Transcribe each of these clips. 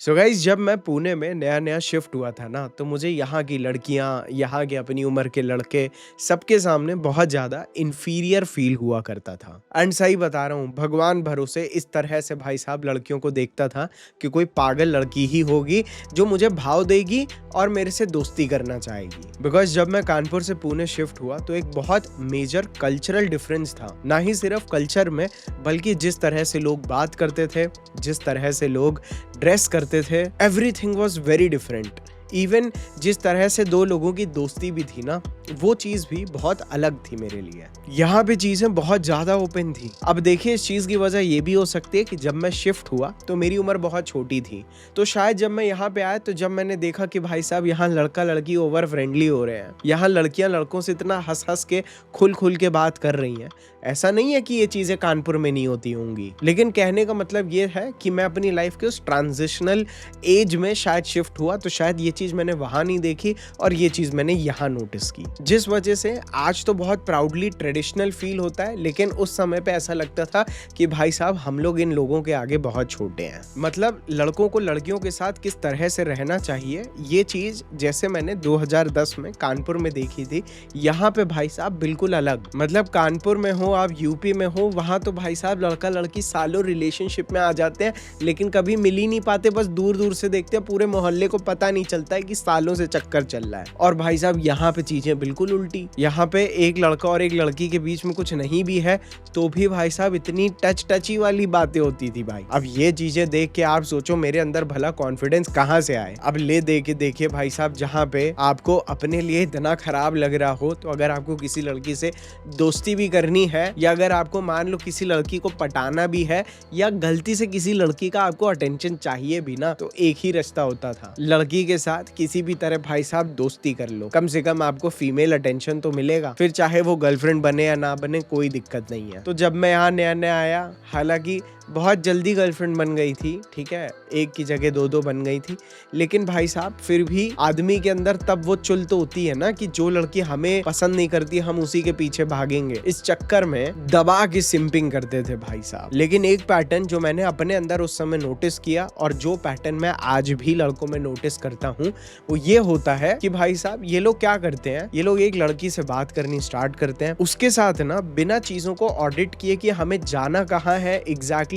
So guys जब मैं पुणे में नया नया शिफ्ट हुआ था ना, तो मुझे यहाँ की लड़कियाँ, यहाँ के अपनी उम्र के लड़के, सबके सामने बहुत ज़्यादा इन्फीरियर फील हुआ करता था। एंड सही बता रहा हूँ, भगवान भरोसे इस तरह से भाई साहब लड़कियों को देखता था कि कोई पागल लड़की ही होगी जो मुझे भाव देगी और मेरे से दोस्ती करना चाहेगी। बिकॉज जब मैं कानपुर से पुणे शिफ्ट हुआ तो एक बहुत मेजर कल्चरल डिफरेंस था, ना ही सिर्फ कल्चर में बल्कि जिस तरह से लोग बात करते थे, जिस तरह से लोग ड्रेस करते थे, everything was very different. Even जिस तरह से दो लोगों की दोस्ती भी थी ना, वो चीज़ भी बहुत अलग थी मेरे लिए। यहाँ पे चीज़ें बहुत ज़्यादा ओपन थी। अब देखिए, इस चीज़ की वजह ये भी हो सकती है कि जब मैं शिफ्ट हुआ तो मेरी उम्र बहुत छोटी थी, तो शायद जब मैं यहाँ पे आया तो जब मैंने देखा कि भाई साहब यहाँ लड़का लड़की ओवर फ्रेंडली हो रहे हैं, यहाँ लड़कियाँ लड़कों से इतना हंस हंस के खुल के बात कर रही हैं। ऐसा नहीं है कि ये चीज़ें कानपुर में नहीं होती होंगी, लेकिन कहने का मतलब ये है कि मैं अपनी लाइफ के उस ट्रांजिशनल एज में शायद शिफ्ट हुआ, तो शायद ये चीज़ मैंने वहाँ नहीं देखी और ये चीज़ मैंने यहाँ नोटिस की, जिस वजह से आज तो बहुत प्राउडली ट्रेडिशनल फील होता है, लेकिन उस समय पे ऐसा लगता था कि भाई साहब हम लोग इन लोगों के आगे बहुत छोटे हैं। मतलब लड़कों को लड़कियों के साथ किस तरह से रहना चाहिए, ये चीज़ जैसे मैंने 2010 में कानपुर में देखी थी, यहाँ पे भाई साहब बिल्कुल अलग। मतलब कानपुर में हो, आप यूपी में हो, वहाँ तो भाई साहब लड़का लड़की सालों रिलेशनशिप में आ जाते हैं, लेकिन कभी मिल ही नहीं पाते, बस दूर दूर से देखते हैं, पूरे मोहल्ले को पता नहीं चलता है कि सालों से चक्कर चल रहा है। और भाई साहब यहाँ पे चीजें बिल्कुल उल्टी। यहाँ पे एक लड़का और एक लड़की के बीच में कुछ नहीं भी है तो भी भाई साहब इतनी टची वाली बातें होती थी भाई। अब ये चीजें देख के आप सोचो मेरे अंदर भला कॉन्फिडेंस कहाँ से आए। अब ले देखिए भाई साहब, जहाँ पे आपको अपने लिए इतना खराब लग रहा हो, तो अगर आपको किसी लड़की से दोस्ती भी करनी है, या अगर आपको मान लो किसी लड़की को पटाना भी है, या गलती से किसी लड़की का आपको अटेंशन चाहिए भी ना, तो एक ही रास्ता होता था, लड़की के साथ किसी भी तरह भाई साहब दोस्ती कर लो, कम से कम आपको फीमेल अटेंशन तो मिलेगा। फिर चाहे वो गर्लफ्रेंड बने या ना बने, कोई दिक्कत नहीं है। तो जब मैं यहाँ नया नया आया, हालांकि बहुत जल्दी गर्लफ्रेंड बन गई थी, ठीक है, एक की जगह दो बन गई थी, लेकिन भाई साहब फिर भी आदमी के अंदर तब वो चुल तो होती है ना कि जो लड़की हमें पसंद नहीं करती हम उसी के पीछे भागेंगे। इस चक्कर में दबा के सिंपिंग करते थे भाई साहब। लेकिन एक पैटर्न जो मैंने अपने अंदर उस समय नोटिस किया, और जो पैटर्न मैं आज भी लड़कों में नोटिस करता हूँ, वो ये होता है कि भाई साहब ये लोग क्या करते हैं, ये लोग एक लड़की से बात करनी स्टार्ट करते हैं, उसके साथ ना बिना चीजों को ऑडिट किए कि हमें जाना कहाँ है एग्जैक्टली,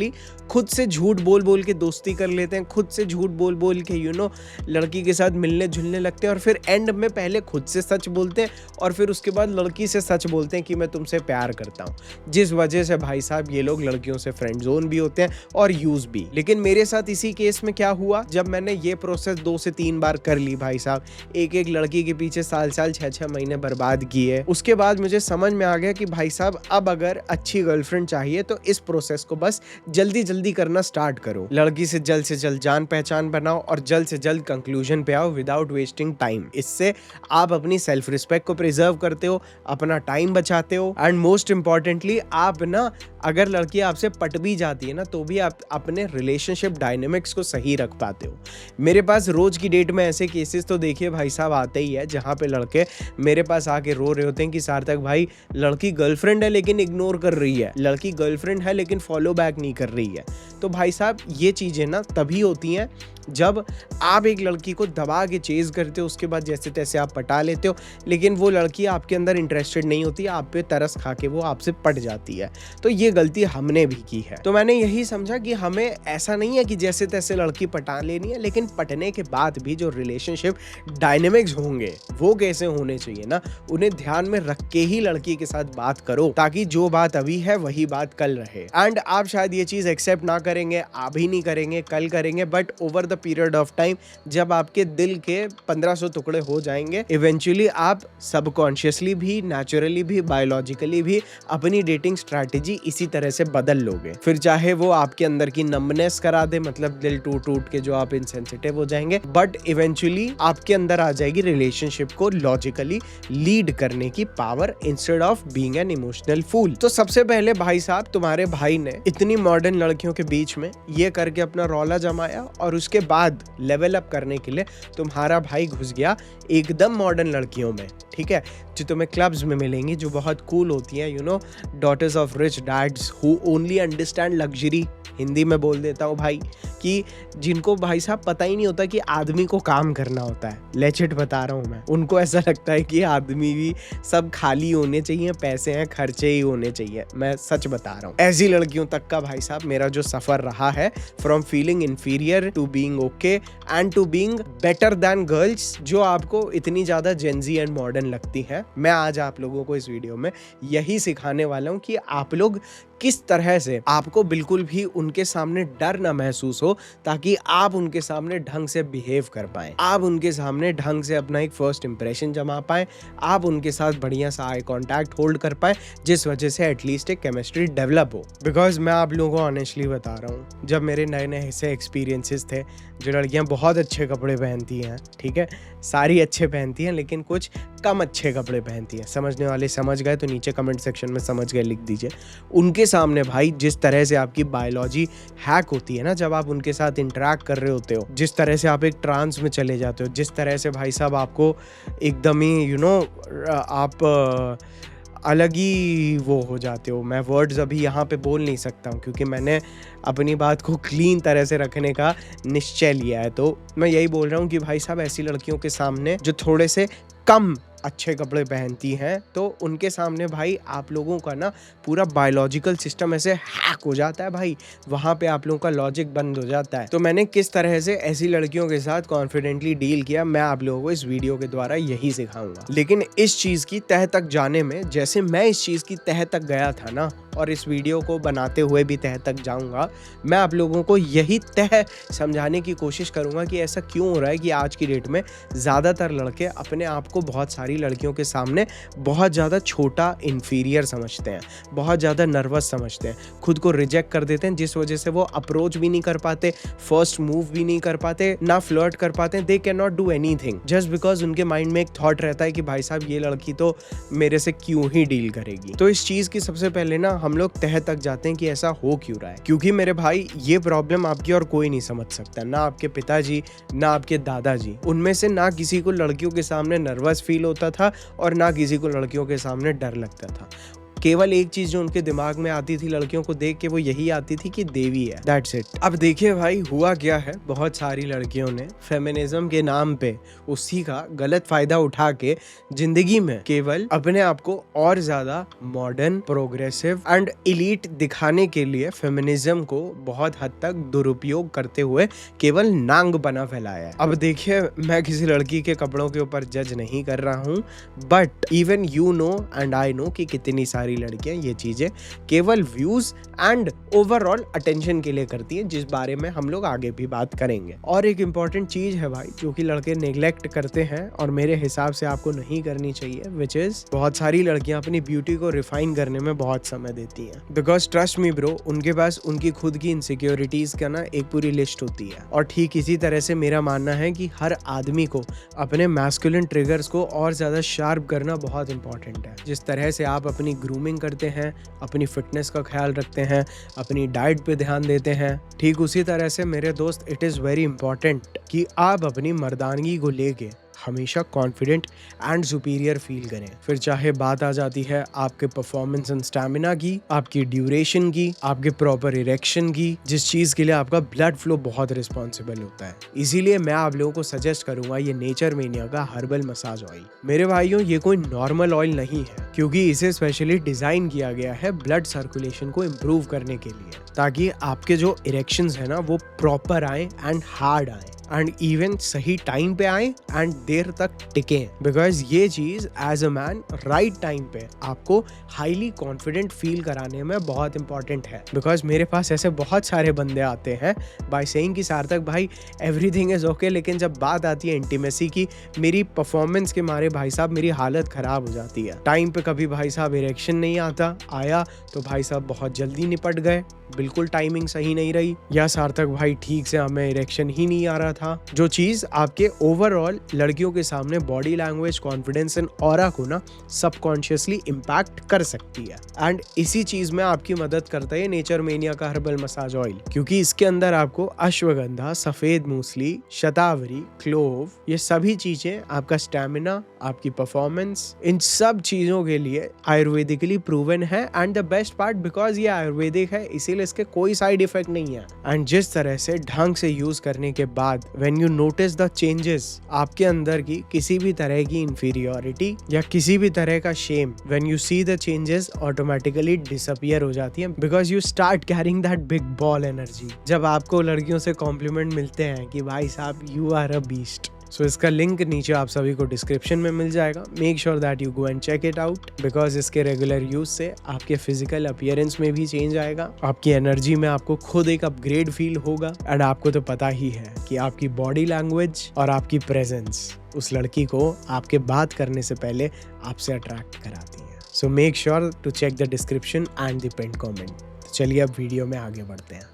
खुद से झूठ बोल के दोस्ती कर लेते हैं, खुद से झूठ बोल के लड़की के साथ मिलने जुलने लगते हैं, और फिर एंड में पहले खुद से सच बोलते हैं और फिर उसके बाद लड़की से सच बोलते हैं कि मैं तुमसे प्यार करता हूँ, जिस वजह से भाई साहब ये लोग लड़कियों से फ्रेंड जोन भी होते हैं और यूज भी। लेकिन मेरे साथ इसी केस में क्या हुआ, जब मैंने ये प्रोसेस 2 से 3 बार कर ली भाई साहब, एक लड़की के पीछे साल 6 महीने बर्बाद किए, उसके बाद मुझे समझ में आ गया कि भाई साहब अब अगर अच्छी गर्लफ्रेंड चाहिए तो इस प्रोसेस को बस जल्दी करना स्टार्ट करो। लड़की से जल्द जान पहचान बनाओ और जल्द से जल्द कंक्लूजन पे आओ विदाउट वेस्टिंग टाइम। इससे आप अपनी सेल्फ रिस्पेक्ट को प्रिजर्व करते हो, अपना टाइम बचाते हो, एंड मोस्ट इंपॉर्टेंटली आप ना, अगर लड़की आपसे पट भी जाती है ना, तो भी आप अपने रिलेशनशिप डायनेमिक्स को सही रख पाते हो। मेरे पास रोज की डेट में ऐसे केसेस तो देखिए भाई साहब आते ही है, जहाँ पे लड़के मेरे पास आके रो रहे होते हैं कि सार्थक भाई लड़की गर्लफ्रेंड है लेकिन इग्नोर कर रही है, लड़की गर्लफ्रेंड है लेकिन फॉलो बैक नहीं कर रही है। तो भाई साहब ये चीजें ना तभी होती हैं जब आप एक लड़की को दबा के चेज करते हो, उसके बाद जैसे तैसे आप पटा लेते हो, लेकिन वो लड़की आपके अंदर इंटरेस्टेड नहीं होती, आप पे तरस खा के वो आपसे पट जाती है। तो ये गलती हमने भी की है। तो मैंने यही समझा कि हमें ऐसा नहीं है कि जैसे तैसे लड़की पटा लेनी है, लेकिन पटने के बाद भी जो रिलेशनशिप डायनेमिक्स होंगे वो कैसे होने चाहिए ना, उन्हें ध्यान में रख के ही लड़की के साथ बात करो, ताकि जो बात अभी है वही बात कल रहे। एंड आप शायद ये चीज एक्सेप्ट ना करेंगे, अभी नहीं करेंगे, कल करेंगे, but over the period of time जब आपके दिल के 1500 टुकड़े हो जाएंगे, इवेंचुअली आप सबकॉन्शियसली भी, नेचुरली भी, बायोलॉजिकली भी अपनी डेटिंग स्ट्रैटेजी इसी तरह से बदल लोगे। फिर चाहे वो आपके अंदर की नम्बनेस करा दे, मतलब दिल टूट के जो आप इनसेंसिटिव हो जाएंगे, बट इवेंचुअली आपके अंदर आ जाएगी रिलेशनशिप को लॉजिकली लीड करने की power instead of being an emotional fool. तो सबसे पहले भाई साहब तुम्हारे भाई ने इतनी मॉडर्न लड़कियों के बीच में ये करके अपना रौला जमाया, और उसके बाद लेवल अप करने के लिए तुम्हारा भाई घुस गया एकदम मॉडर्न लड़कियों में, ठीक है, जो तुम्हें क्लब्स में मिलेंगी, जो बहुत कूल होती हैं, you know, daughters of rich dads who only understand luxury, Hindi में बोल देता हूँ भाई, कि जिनको भाई साहब पता ही नहीं होता कि आदमी को काम करना होता है। लेजिट बता रहा हूँ मैं, उनको ऐसा लगता है कि आदमी भी सब खाली होने चाहिए, पैसे हैं खर्चे ही होने चाहिए। मैं सच बता रहा हूँ, ऐसी लड़कियों तक का भाई साहब मेरा जो सफर रहा है, from feeling inferior to being okay and to being better than girls, जो आपको इतनी ज्यादा जेंजी एंड मॉडर्न लगती है। मैं आज आप लोगों को इस वीडियो में यही सिखाने वाला हूँ कि आप लोग किस तरह से, आपको बिल्कुल भी उनके सामने डर ना महसूस हो, ताकि आप उनके सामने ढंग से बिहेव कर पाएं, आप उनके सामने ढंग से अपना एक फर्स्ट इंप्रेशन जमा पाएं, आप उनके साथ बढ़िया सा आई कांटेक्ट होल्ड कर पाएं, जिस वजह से एटलीस्ट एक केमिस्ट्री डेवलप हो। बिकॉज मैं आप लोगों को ऑनेस्टली बता रहा हूँ, जब मेरे नए नए ऐसे एक्सपीरियंसेस थे, जो लड़कियां बहुत अच्छे कपड़े पहनती हैं, ठीक है, सारी अच्छे पहनती हैं लेकिन कुछ कम अच्छे कपड़े पहनती हैं, समझने वाले समझ गए तो नीचे कमेंट सेक्शन में समझ गए लिख दीजिए। उनके सामने भाई जिस तरह से आपकी बायोलॉजी हैक होती है ना, जब आप उनके साथ इंटरेक्ट कर रहे होते हो, जिस तरह से आप एक ट्रांस में चले जाते हो, जिस तरह से भाई साहब आपको एकदम ही यू नो आप अलग ही वो हो जाते हो। मैं वर्ड्स अभी यहाँ पे बोल नहीं सकता हूँ क्योंकि मैंने अपनी बात को क्लीन तरह से रखने का निश्चय लिया है। तो मैं यही बोल रहा हूँ कि भाई साहब ऐसी लड़कियों के सामने जो थोड़े से कम अच्छे कपड़े पहनती हैं, तो उनके सामने भाई आप लोगों का ना पूरा बायोलॉजिकल सिस्टम ऐसे हैक हो जाता है भाई, वहाँ पे आप लोगों का लॉजिक बंद हो जाता है। तो मैंने किस तरह से ऐसी लड़कियों के साथ कॉन्फिडेंटली डील किया, मैं आप लोगों को इस वीडियो के द्वारा यही सिखाऊंगा। लेकिन इस चीज़ की तह तक जाने में, जैसे मैं इस चीज़ की तह तक गया था ना, और इस वीडियो को बनाते हुए भी तह तक जाऊंगा, मैं आप लोगों को यही तह समझाने की कोशिश करूंगा कि ऐसा क्यों हो रहा है कि आज की डेट में ज़्यादातर लड़के अपने आप को बहुत सारी लड़कियों के सामने बहुत ज़्यादा छोटा, इन्फीरियर समझते हैं, बहुत ज़्यादा नर्वस समझते हैं, खुद को रिजेक्ट कर देते हैं, जिस वजह से वो अप्रोच भी नहीं कर पाते, फर्स्ट मूव भी नहीं कर पाते, ना फ्लर्ट कर पाते। They can not do anything just because उनके माइंड में एक थॉट रहता है कि भाई साहब ये लड़की तो मेरे से क्यों ही डील करेगी। तो इस चीज़ की सबसे पहले ना हम लोग तह तक जाते हैं कि ऐसा हो क्यों रहा है। क्योंकि मेरे भाई ये प्रॉब्लम आपकी और कोई नहीं समझ सकता, ना आपके पिताजी, ना आपके दादाजी, उनमें से ना किसी को लड़कियों के सामने नर्वस फील होता था और ना किसी को लड़कियों के सामने डर लगता था। केवल एक चीज जो उनके दिमाग में आती थी लड़कियों को देख के, वो यही आती थी कि देवी है, दैट्स इट। अब देखिए भाई हुआ क्या है, बहुत सारी लड़कियों ने फेमिनिज्म के नाम पे उसी का गलत फायदा उठा के जिंदगी में केवल अपने आप को और ज्यादा मॉडर्न, प्रोग्रेसिव एंड इलीट दिखाने के लिए फेमिनिज्म को बहुत हद तक दुरुपयोग करते हुए केवल नांग बना फैलाया है। अब देखिए मैं किसी लड़की के कपड़ों के ऊपर जज नहीं कर रहा हूँ, but even you know and I know कि कितनी सारी लड़कियां ये चीजें केवल व्यूज एंड ओवरऑल अटेंशन के लिए करती हैं, जिस बारे में हम लोग आगे भी बात करेंगे। और एक इंपॉर्टेंट चीज है भाई जो कि लड़के नेग्लेक्ट करते हैं और मेरे हिसाब से आपको नहीं करनी चाहिए, विच इज बहुत सारी लड़कियां अपनी ब्यूटी को रिफाइन करने में बहुत समय देती हैं। बिकॉज ट्रस्ट मी ब्रो, उनके पास उनकी खुद की इनसिक्योरिटीज का ना एक पूरी लिस्ट होती है। और ठीक इसी तरह से मेरा मानना है कि हर आदमी को अपने मैस्कुलिन ट्रिगर्स को और ज्यादा शार्प करना बहुत इंपॉर्टेंट है। जिस तरह से आप अपनी ग्रूमिंग करते हैं, अपनी फिटनेस का ख्याल रखते हैं, अपनी डाइट पे ध्यान देते हैं, ठीक उसी तरह से मेरे दोस्त इट इज़ वेरी इंपॉर्टेंट कि आप अपनी मर्दानगी को लेके हमेशा कॉन्फिडेंट एंड सुपीरियर फील करें। फिर चाहे बात आ जाती है आपके परफॉर्मेंस एंड स्टैमिना की, आपकी ड्यूरेशन की, आपके प्रॉपर इरेक्शन की, जिस चीज के लिए आपका ब्लड फ्लो बहुत रिस्पॉन्सिबल होता है। इसीलिए मैं आप लोगों को सजेस्ट करूंगा ये नेचर मेनिया का हर्बल मसाज ऑयल। मेरे भाइयों ये कोई नॉर्मल ऑयल नहीं है, क्योंकि इसे स्पेशली डिजाइन किया गया है ब्लड सर्कुलेशन को इम्प्रूव करने के लिए, ताकि आपके जो इरेक्शंस है ना वो प्रॉपर आए एंड हार्ड आए एंड इवन सही टाइम पे आए एंड देर तक टिके। बिकॉज ये चीज as a man right time पे आपको हाईली कॉन्फिडेंट फील कराने में बहुत इंपॉर्टेंट है। बिकॉज मेरे पास ऐसे बहुत सारे बंदे आते हैं बाय सेइंग कि सार्थक भाई एवरीथिंग इज ओके, लेकिन जब बात आती है इंटीमेसी की, मेरी परफॉर्मेंस के मारे भाई साहब मेरी हालत खराब हो जाती है। टाइम पे कभी भाई साहब इरेक्शन नहीं आया तो भाई साहब बहुत जल्दी निपट गए, बिल्कुल टाइमिंग सही नहीं रही, या सार्थक भाई ठीक से हमें इरेक्शन ही नहीं आ रहा था, जो चीज आपके ओवरऑल लड़कियों के सामने body language, confidence and aura को ना सबकॉन्शियसली इम्पैक्ट कर सकती है। एंड इसी चीज में आपकी मदद करता है नेचर मेनिया का हर्बल मसाज ऑयल, क्योंकि इसके अंदर आपको अश्वगंधा, सफेद मूसली, शतावरी, क्लोव, ये सभी चीजें आपका स्टैमिना, आपकी परफॉर्मेंस, इन सब चीजों के लिए आयुर्वेदिकली प्रूवन है। And the best part, because ये आयुर्वेदिक है इसीलिए इसके कोई साइड इफेक्ट नहीं है। एंड जिस तरह से ढंग से यूज करने के बाद when you notice the changes, आपके अंदर की किसी भी तरह की इंफीरियोरिटी या किसी भी तरह का shame, when you see the changes automatically disappear हो जाती है, because you start caring that big ball energy. जब आपको लड़कियों से कॉम्प्लीमेंट मिलते हैं कि भाई साहब यू आर अ बीस्ट, सो इसका लिंक नीचे आप सभी को डिस्क्रिप्शन में मिल जाएगा। Make sure that you go and check it out, because इसके रेगुलर यूज से आपके फिजिकल अपीयरेंस में भी चेंज आएगा, आपकी एनर्जी में आपको खुद एक अपग्रेड फील होगा। एंड आपको तो पता ही है कि आपकी बॉडी लैंग्वेज और आपकी प्रेजेंस उस लड़की को आपके बात करने से पहले आपसे अट्रैक्ट कराती है। So make sure to check the description and the pin comment. चलिए अब वीडियो में आगे बढ़ते हैं।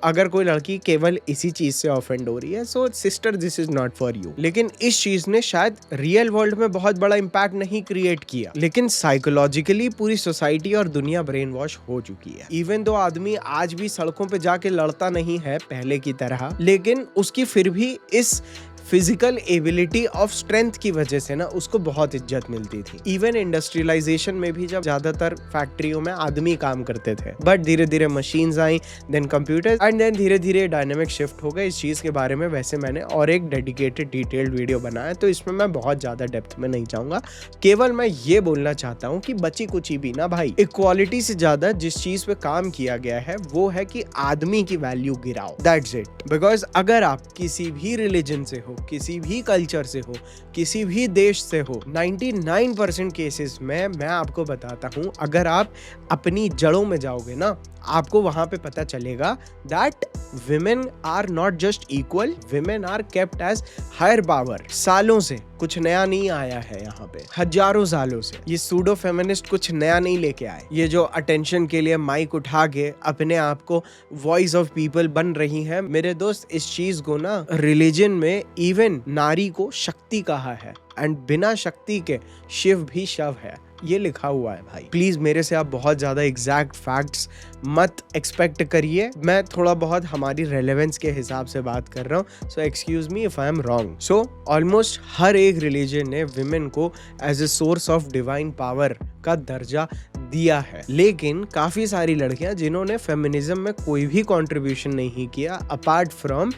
अगर कोई लड़की केवल इसी चीज से ऑफेंड हो रही है, sister this is not for you. लेकिन इस चीज ने शायद रियल वर्ल्ड में बहुत बड़ा इम्पैक्ट नहीं क्रिएट किया, लेकिन साइकोलॉजिकली पूरी सोसाइटी और दुनिया ब्रेन वॉश हो चुकी है। इवन दो आदमी आज भी सड़कों पे जाके लड़ता नहीं है पहले की तरह, लेकिन उसकी फिर भी इस फिजिकल एबिलिटी ऑफ स्ट्रेंथ की वजह से ना उसको बहुत इज्जत मिलती थी। इवन इंडस्ट्रियलाइजेशन में भी जब ज्यादातर फैक्ट्रियों में आदमी काम करते थे, बट धीरे धीरे मशीन्स आई, देन कंप्यूटर, एंड देन धीरे धीरे डायनेमिक शिफ्ट हो गए। इस चीज के बारे में वैसे मैंने और एक डेडिकेटेड डिटेल्ड वीडियो बनाया, तो इसमें मैं बहुत ज्यादा डेप्थ में नहीं जाऊंगा। केवल मैं ये बोलना चाहता हूँ कि बची कुची भी ना भाई, इक्वालिटी से ज्यादा जिस चीज पे काम किया गया है वो है कि आदमी की वैल्यू गिराओ, दैट्स इट। बिकॉज अगर आप किसी भी रिलीजन से हो, किसी भी कल्चर से हो, किसी भी देश से हो, 99% केसेस में मैं आपको बताता हूं, अगर आप अपनी जड़ों में जाओगे ना, आपको वहां पे पता चलेगा that women are not just equal, women are kept as higher power. सालों से कुछ नया नहीं आया है यहाँ पे, हजारों सालों से ये सूडो फेमिनिस्ट कुछ नया नहीं लेके आए। ये जो अटेंशन के लिए माइक उठा के अपने आप को वॉइस ऑफ पीपल बन रही है, मेरे दोस्त, इस चीज को ना रिलीजन में इवन नारी को शक्ति कहा है, एंड बिना शक्ति के शिव भी शव है, ये लिखा हुआ है भाई। प्लीज मेरे से आप बहुत ज्यादा एग्जैक्ट फैक्ट्स मत एक्सपेक्ट करिए, मैं थोड़ा बहुत हमारी रेलेवेंस के हिसाब से बात कर रहा हूँ, so excuse me if I am wrong. So almost हर एक रिलीजन ने विमेन को as a source of divine power का दर्जा दिया है, लेकिन काफी सारी लड़कियां जिन्होंने फेमिनिज्म में कोई भी कंट्रीब्यूशन नहीं किया अपार्ट फ्रॉम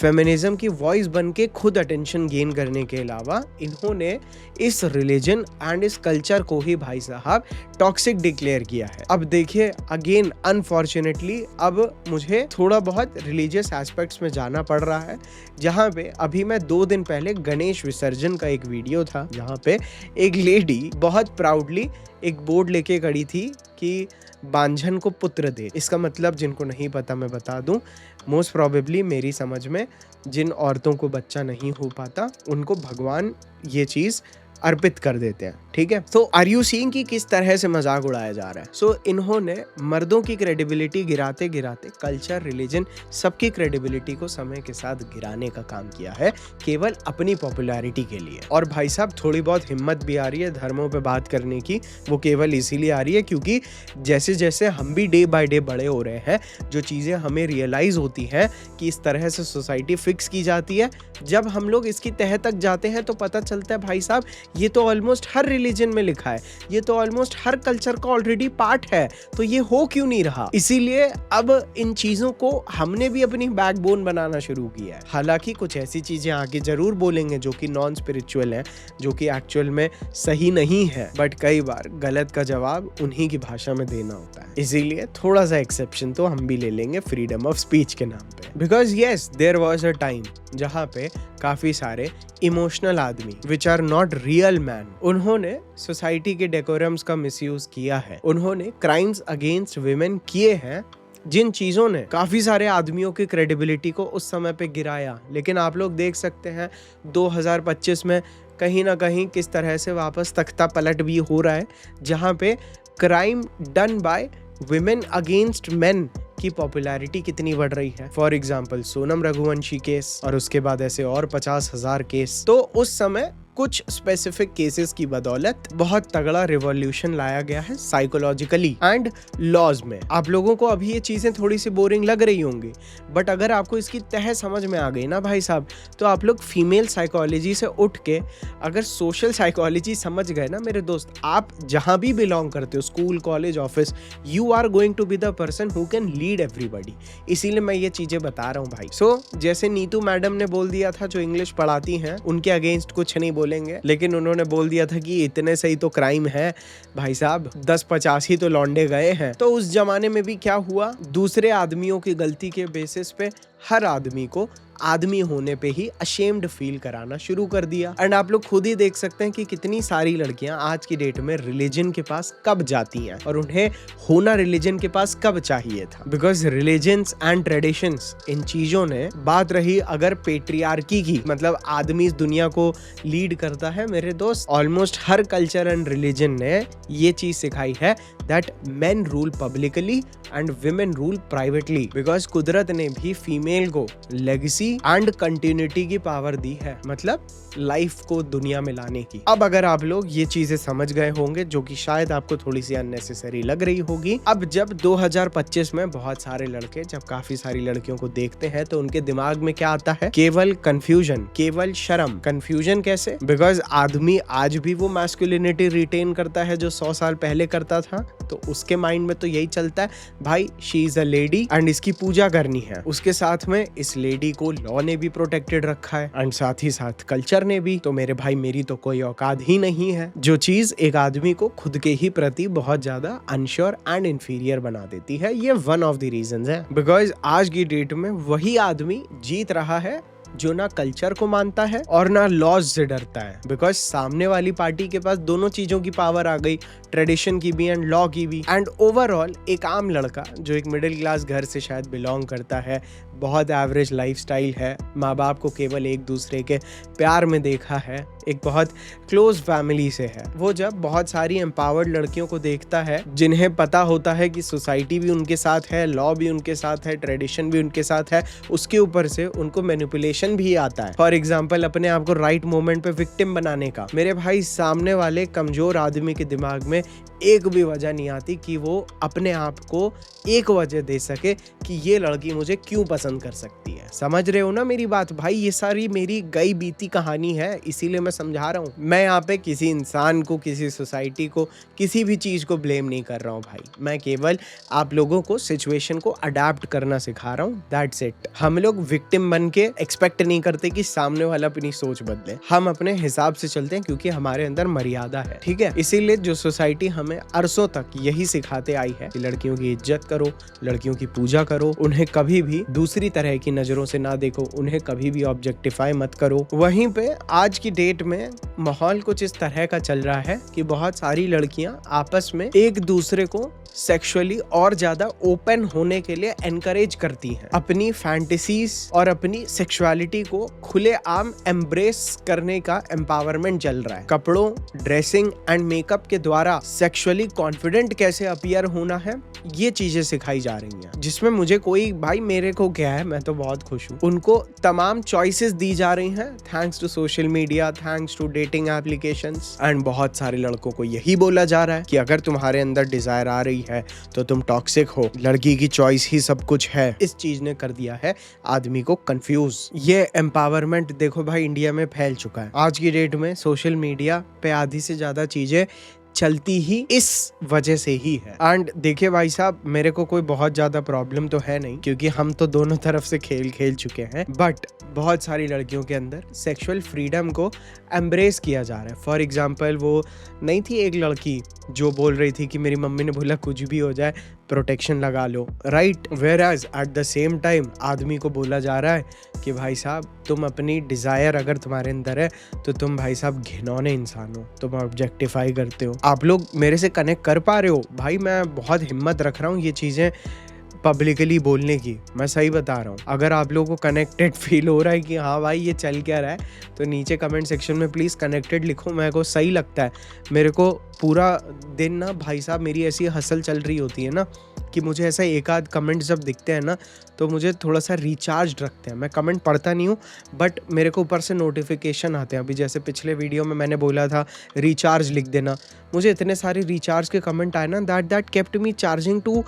फेमिनिज्म की वॉइस बन के खुद अटेंशन गेन करने के अलावा, इन्होंने इस रिलीजन एंड इस कल्चर को ही भाई साहब टॉक्सिक डिक्लेयर किया है। अब देखिए अगेन अनफॉर्चुनेटली अब मुझे थोड़ा बहुत रिलीजियस एस्पेक्ट्स में जाना पड़ रहा है, जहाँ पे अभी मैं 2 दिन पहले गणेश विसर्जन का एक वीडियो था, जहाँ पे एक लेडी बहुत प्राउडली एक बोर्ड लेके खड़ी थी कि बांझन को पुत्र दे। इसका मतलब जिनको नहीं पता मैं बता दूं, मोस्ट प्रोबेबली मेरी समझ में जिन औरतों को बच्चा नहीं हो पाता उनको भगवान ये चीज अर्पित कर देते हैं, ठीक है। तो आर यू सीइंग कि किस तरह से मजाक उड़ाया जा रहा है। सो इन्होंने मर्दों की क्रेडिबिलिटी गिराते गिराते कल्चर, रिलीजन, सबकी क्रेडिबिलिटी को समय के साथ गिराने का काम किया है, केवल अपनी पॉपुलैरिटी के लिए। और भाई साहब थोड़ी बहुत हिम्मत भी आ रही है धर्मों पे बात करने की, वो केवल इसीलिए आ रही है क्योंकि जैसे जैसे हम भी डे बाय डे बड़े हो रहे हैं, जो चीजें हमें रियलाइज होती हैं कि इस तरह से सोसाइटी फिक्स की जाती है, जब हम लोग इसकी तह तक जाते हैं तो पता चलता है भाई साहब ये तो ऑलमोस्ट हर रिलीजन में लिखा है, ये तो ऑलमोस्ट हर कल्चर का ऑलरेडी पार्ट है, तो ये हो क्यों नहीं रहा। इसीलिए अब इन चीजों को हमने भी अपनी बैकबोन बनाना शुरू किया है। हालांकि कुछ ऐसी चीजें आगे जरूर बोलेंगे जो कि नॉन स्पिरिचुअल हैं, जो कि एक्चुअल में सही नहीं है, बट कई बार गलत का जवाब उन्हीं की भाषा में देना होता है, इसीलिए थोड़ा सा एक्सेप्शन तो हम भी ले लेंगे फ्रीडम ऑफ स्पीच के नाम पे। Because yes there was a time जहाँ पे काफी सारे इमोशनल आदमी which are not real man, उन्होंने सोसाइटी के डेकोरम्स का मिसयूज किया है, उन्होंने क्राइम्स अगेंस्ट विमेन किए हैं, जिन चीजों ने काफी सारे आदमियों की क्रेडिबिलिटी को उस समय पे गिराया। लेकिन आप लोग देख सकते हैं 2025 में कहीं ना कहीं किस तरह से वापस तख्ता पलट भी हो रहा है, जहाँ पे crime done by women against main की पॉपुलैरिटी कितनी बढ़ रही है। For example Sonam Raghuvanshi case, और उसके बाद ऐसे और 50,000 केस। तो उस समय कुछ स्पेसिफिक केसेस की बदौलत बहुत तगड़ा रिवॉल्यूशन लाया गया है साइकोलॉजिकली एंड लॉज में। आप लोगों को अभी ये चीजें थोड़ी सी बोरिंग लग रही होंगी, बट अगर आपको इसकी तह समझ में आ गई ना भाई साहब, तो आप लोग फीमेल साइकोलॉजी से उठ के अगर सोशल साइकोलॉजी समझ गए ना मेरे दोस्त, आप जहां भी बिलोंग करते हो, school, college, office, you are going to be the person who can lead everybody. इसीलिए मैं ये चीजें बता रहा हूँ भाई। सो जैसे नीतू मैडम ने बोल दिया था, जो इंग्लिश पढ़ाती हैं, उनके अगेंस्ट कुछ नहीं बोलेंगे, लेकिन उन्होंने बोल दिया था कि इतने सही तो क्राइम है भाई साहब, 10-50 ही तो लौंडे गए हैं। तो उस जमाने में भी क्या हुआ, दूसरे आदमियों की गलती के बेसिस पे हर आदमी को आदमी होने पे ही अशेम्ड फील कराना शुरू कर दिया। एंड आप लोग खुद ही देख सकते हैं कि कितनी सारी लड़कियां आज की डेट में रिलीजन के पास कब जाती हैं, और उन्हें होना रिलीजन के पास कब चाहिए था। बिकॉज रिलीजन्स एंड ट्रेडिशंस, इन चीजों ने, बात रही अगर पेट्रियार्की की, मतलब आदमी इस दुनिया को लीड करता है, मेरे दोस्त almost her culture and religion ने ये चीज सिखाई है that main rule publicly and women rule privately. Because कुदरत ने भी फीमेल को लेगेसी एंड कंटिन्यूटी की पावर दी है, मतलब लाइफ को दुनिया में लाने की। अब अगर आप लोग ये चीजें समझ गए होंगे, जो कि शायद आपको थोड़ी सी अननेसेसरी लग रही होगी, अब जब 2025 में बहुत सारे लड़के जब काफी सारी लड़कियों को देखते हैं तो उनके दिमाग में क्या आता है, केवल कंफ्यूजन, केवल शर्म। कंफ्यूजन कैसे? बिकॉज आदमी आज भी वो मैस्कुलिनिटी रिटेन करता है जो 100 साल पहले करता था, तो उसके माइंड में तो यही चलता है, भाई she is a lady and इसकी पूजा करनी है। उसके साथ में इस लेडी को लॉ ने भी प्रोटेक्टेड रखा है एंड साथ ही साथ कल्चर ने भी। तो मेरे भाई मेरी तो कोई औकात ही नहीं है, जो चीज एक आदमी को खुद के ही प्रति बहुत ज्यादा अनश्योर एंड इंफीरियर बना देती है। ये वन ऑफ द रीजंस है। बिकॉज आज की डेट में वही आदमी जीत रहा है जो ना कल्चर को मानता है और ना लॉज से डरता है। बिकॉज सामने वाली पार्टी के पास दोनों चीजों की पावर आ गई, ट्रेडिशन की भी एंड लॉ की भी। एंड ओवरऑल एक आम लड़का जो एक मिडिल क्लास घर से शायद बिलोंग करता है, बहुत एवरेज लाइफस्टाइल है, माँ बाप को केवल एक दूसरे के प्यार में देखा है, एक बहुत क्लोज फैमिली से है, वो जब बहुत सारी एम्पावर्ड लड़कियों को देखता है जिन्हें पता होता है कि सोसाइटी भी उनके साथ है, लॉ भी उनके साथ है, ट्रेडिशन भी उनके साथ है, उसके ऊपर से उनको मैनिपुलेशन भी आता है। फॉर एग्जाम्पल अपने आप को राइट मोमेंट पे विक्टिम बनाने का। मेरे भाई सामने वाले कमजोर आदमी के दिमाग में एक भी वजह नहीं आती कि वो अपने आप को एक वजह दे सके कि ये लड़की मुझे क्यों पसंद कर सकती है। समझ रहे हो ना मेरी बात भाई? ये सारी मेरी गई बीती कहानी है, इसीलिए मैं समझा रहा हूँ। मैं यहाँ पे किसी इंसान को, किसी सोसाइटी को, किसी भी चीज को ब्लेम नहीं कर रहा हूँ भाई। मैं केवल आप लोगों को सिचुएशन को अडेप्ट करना सिखा रहा हूँ, दैट्स इट। हम लोग विक्टिम बन के एक्सपेक्ट नहीं करते कि सामने वाला अपनी सोच बदले। हम अपने हिसाब से चलते हैं क्योंकि हमारे अंदर मर्यादा है, ठीक है? इसीलिए जो सोसाइटी हमें अरसों तक यही सिखाते आई है कि लड़कियों की इज्जत करो, लड़कियों की पूजा करो, उन्हें कभी भी दूसरी तरह की नजरों से ना देखो, उन्हें कभी भी ऑब्जेक्टिफाई मत करो। वहीं पे आज की डेट में माहौल कुछ इस तरह का चल रहा है कि बहुत सारी लड़कियां आपस में एक दूसरे को सेक्सुअली और ज्यादा ओपन होने के लिए एनकरेज करती हैं। अपनी फैंटेसीज और अपनी सेक्सुअलिटी को खुलेआम एम्ब्रेस करने का एम्पावरमेंट चल रहा है। कपड़ों, ड्रेसिंग एंड मेकअप के द्वारा सेक्सुअली कॉन्फिडेंट कैसे अपीयर होना है, ये चीजें सिखाई जा रही हैं, जिसमें मुझे कोई, भाई मेरे को क्या है, मैं तो बहुत खुश हूँ। उनको तमाम चॉइसेस दी जा रही हैं thanks to social media, thanks to dating applications. And बहुत सारे लड़कों को यही बोला जा रहा है कि अगर तुम्हारे अंदर डिजायर आ रही है तो तुम टॉक्सिक हो, लड़की की चॉइस ही सब कुछ है। इस चीज ने कर दिया है आदमी को कंफ्यूज। ये एम्पावरमेंट देखो भाई इंडिया में फैल चुका है। आज की डेट में सोशल मीडिया पे आधी से ज्यादा चीजें चलती ही इस वजह से ही है। एंड देखिए भाई साहब, मेरे को कोई बहुत ज्यादा प्रॉब्लम तो है नहीं क्योंकि हम तो दोनों तरफ से खेल चुके हैं, बट बहुत सारी लड़कियों के अंदर सेक्सुअल फ्रीडम को एम्ब्रेस किया जा रहा है। फॉर एग्जाम्पल वो नहीं थी एक लड़की जो बोल रही थी कि मेरी मम्मी ने बोला कुछ भी हो जाए प्रोटेक्शन लगा लो, right? Whereas at the same time आदमी को बोला जा रहा है कि भाई साहब तुम अपनी डिजायर अगर तुम्हारे अंदर है तो तुम भाई साहब घिनौने इंसान हो, तुम ऑब्जेक्टिफाई करते हो। आप लोग मेरे से कनेक्ट कर पा रहे हो भाई? मैं बहुत हिम्मत रख रहा हूँ ये चीजें पब्लिकली बोलने की, मैं सही बता रहा हूँ। अगर आप लोगों को कनेक्टेड फील हो रहा है कि हाँ भाई ये चल क्या रहा है, तो नीचे कमेंट सेक्शन में प्लीज़ कनेक्टेड लिखो। मेरे को सही लगता है। मेरे को पूरा दिन ना भाई साहब मेरी ऐसी हसल चल रही होती है ना कि मुझे ऐसा एक आध कमेंट जब दिखते हैं ना तो मुझे थोड़ा सा रिचार्ज रखते हैं। मैं कमेंट पढ़ता नहीं हूँ बट मेरे को ऊपर से नोटिफिकेशन आते हैं। अभी जैसे पिछले वीडियो में मैंने बोला था रिचार्ज लिख देना, मुझे इतने सारे रिचार्ज के कमेंट आए ना that kept me charging to